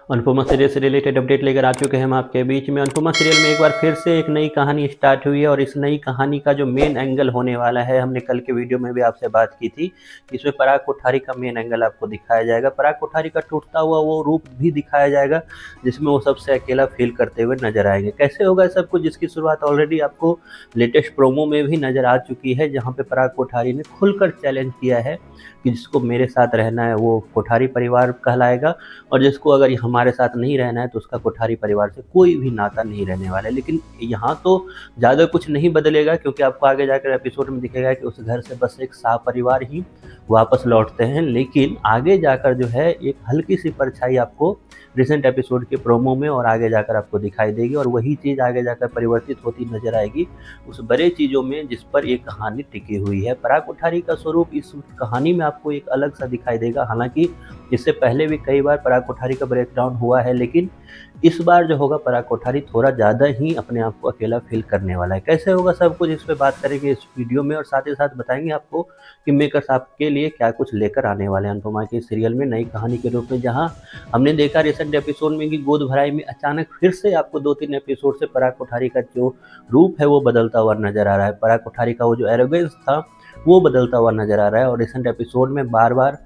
Anupama serial से related update लेकर आ चुके हैं हम आपके बीच में। अनुपमा सीरियल में एक बार फिर से एक नई कहानी स्टार्ट हुई है और इस नई कहानी का जो मेन एंगल होने वाला है, हमने कल के वीडियो में भी आपसे बात की थी। इसमें पराग कोठारी का मेन एंगल आपको दिखाया जाएगा। पराग कोठारी का टूटता हुआ वो रूप भी दिखाया जाएगा जिसमें वो सबसे अकेला फील करते हुए नजर आएंगे। कैसे होगा सब कुछ, जिसकी शुरुआत ऑलरेडी आपको लेटेस्ट प्रोमो में भी नजर आ चुकी है, जहाँ पे पराग कोठारी ने खुलकर चैलेंज किया है कि जिसको मेरे साथ रहना है वो कोठारी परिवार कहलाएगा, और जिसको अगर हमारे साथ नहीं रहना है तो उसका कोठारी परिवार से कोई भी नाता नहीं रहने वाला है। लेकिन यहाँ तो ज़्यादा कुछ नहीं बदलेगा, क्योंकि आपको आगे जाकर एपिसोड में दिखेगा कि उस घर से बस एक शाह परिवार ही वापस लौटते हैं। लेकिन आगे जाकर जो है एक हल्की सी परछाई आपको रिसेंट एपिसोड के प्रोमो में और आगे जाकर आपको दिखाई देगी, और वही चीज़ आगे जाकर परिवर्तित होती नजर आएगी उस बड़े चीज़ों में जिस पर एक कहानी टिकी हुई है। पराग कोठारी का स्वरूप इस कहानी में आपको एक अलग सा दिखाई देगा। हालांकि इससे पहले भी कई बार पराग कोठारी का ब्रेकडाउन हुआ है, लेकिन इस बार जो होगा पराग कोठारी थोड़ा ज़्यादा ही अपने आप को अकेला फील करने वाला है। कैसे होगा सब कुछ, इस पे बात करेंगे इस वीडियो में, और साथ ही साथ बताएंगे आपको कि मेकर्स आपके लिए क्या कुछ लेकर आने वाले हैं अनुपमा के सीरियल में नई कहानी के रूप में। जहां हमने देखा रिसेंट एपिसोड में कि गोद भराई में अचानक फिर से आपको 2-3 एपिसोड से पराग कोठारी का जो रूप है वो बदलता हुआ नजर आ रहा है। पराग कोठारी का वो जो एरोगेंस था वो बदलता हुआ नजर आ रहा है, और रिसेंट एपिसोड में बार बार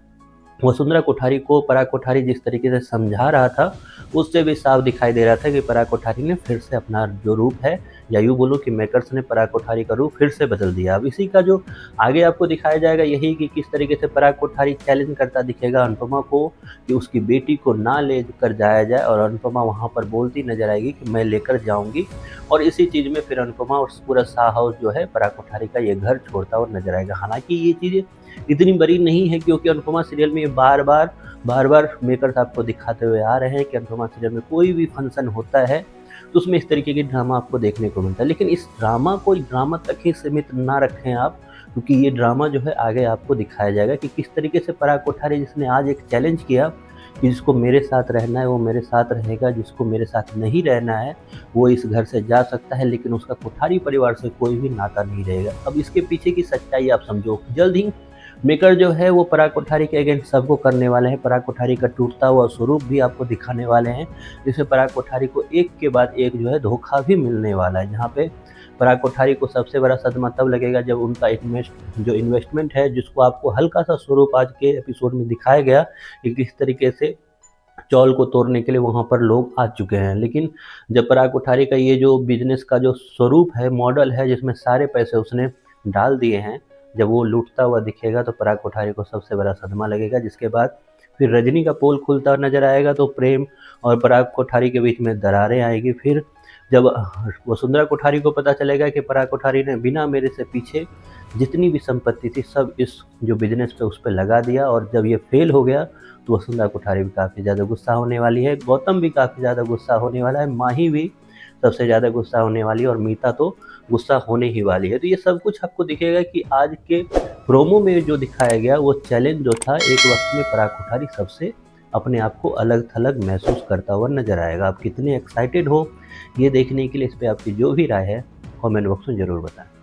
वसुंधरा कोठारी को पराग कोठारी जिस तरीके से समझा रहा था उससे भी साफ दिखाई दे रहा था कि पराग कोठारी ने फिर से अपना जो रूप है, या यूँ बोलो कि मेकर्स ने पराग कोठारी का रूप फिर से बदल दिया। अब इसी का जो आगे आपको दिखाया जाएगा यही कि किस तरीके से पराग कोठारी चैलेंज करता दिखेगा अनुपमा को कि उसकी बेटी को ना ले कर जाया जाए, और अनुपमा वहाँ पर बोलती नजर आएगी कि मैं लेकर जाऊँगी, और इसी चीज़ में फिर अनुपमा और पूरा शाह हाउस जो है पराग कोठारी का ये घर छोड़ता हुआ नजर आएगा। हालांकि ये चीज़ें इतनी बड़ी नहीं है, क्योंकि अनुपमा सीरियल में बार बार मेकर्स आपको दिखाते हुए आ रहे हैं कि अनुपमा सीरियल में कोई भी फंक्शन होता है तो उसमें इस तरीके की ड्रामा आपको देखने को मिलता है। लेकिन इस ड्रामा को ड्रामा तक ही सीमित ना रखें आप, क्योंकि ये ड्रामा जो है आगे आपको दिखाया जाएगा कि किस तरीके से पराग कोठारी जिसने आज एक चैलेंज किया कि जिसको मेरे साथ रहना है वो मेरे साथ रहेगा, जिसको मेरे साथ नहीं रहना है वो इस घर से जा सकता है, लेकिन उसका कोठारी परिवार से कोई भी नाता नहीं रहेगा। अब इसके पीछे की सच्चाई आप समझो। जल्द ही मेकर जो है वो पराग कोठारी के अगेंस्ट सबको करने वाले हैं। पराग कोठारी का टूटता हुआ स्वरूप भी आपको दिखाने वाले हैं, जिसमें पराग कोठारी को एक के बाद एक जो है धोखा भी मिलने वाला है। जहाँ पे पराग कोठारी को सबसे बड़ा सदमा तब लगेगा जब उनका इन्वेस्टमेंट है, जिसको आपको हल्का सा स्वरूप आज के एपिसोड में दिखाया गया कि किस तरीके से चौल को तोड़ने के लिए वहाँ पर लोग आ चुके हैं। लेकिन जब पराग कोठारी का ये जो बिजनेस का जो स्वरूप है, मॉडल है, जिसमें सारे पैसे उसने डाल दिए हैं, जब वो लूटता हुआ दिखेगा तो पराग कोठारी को सबसे बड़ा सदमा लगेगा। जिसके बाद फिर रजनी का पोल खुलता नजर आएगा तो प्रेम और पराग कोठारी के बीच में दरारें आएगी। फिर जब वसुंधरा कोठारी को पता चलेगा कि पराग कोठारी ने बिना मेरे से पीछे जितनी भी संपत्ति थी सब इस जो बिजनेस पे उस पर लगा दिया, और जब ये फेल हो गया तो वसुंधरा कोठारी भी काफ़ी ज़्यादा गुस्सा होने वाली है, गौतम भी काफ़ी ज़्यादा गुस्सा होने वाला है, माही भी सबसे ज़्यादा गुस्सा होने वाली है, और मीता तो गुस्सा होने ही वाली है। तो ये सब कुछ आपको दिखेगा कि आज के प्रोमो में जो दिखाया गया वो चैलेंज जो था, एक वक्त में पराग कोठारी सबसे अपने आप को अलग थलग महसूस करता हुआ नजर आएगा। आप कितने एक्साइटेड हो ये देखने के लिए, इस पर आपकी जो भी राय है कमेंट बॉक्स में ज़रूर बताएं।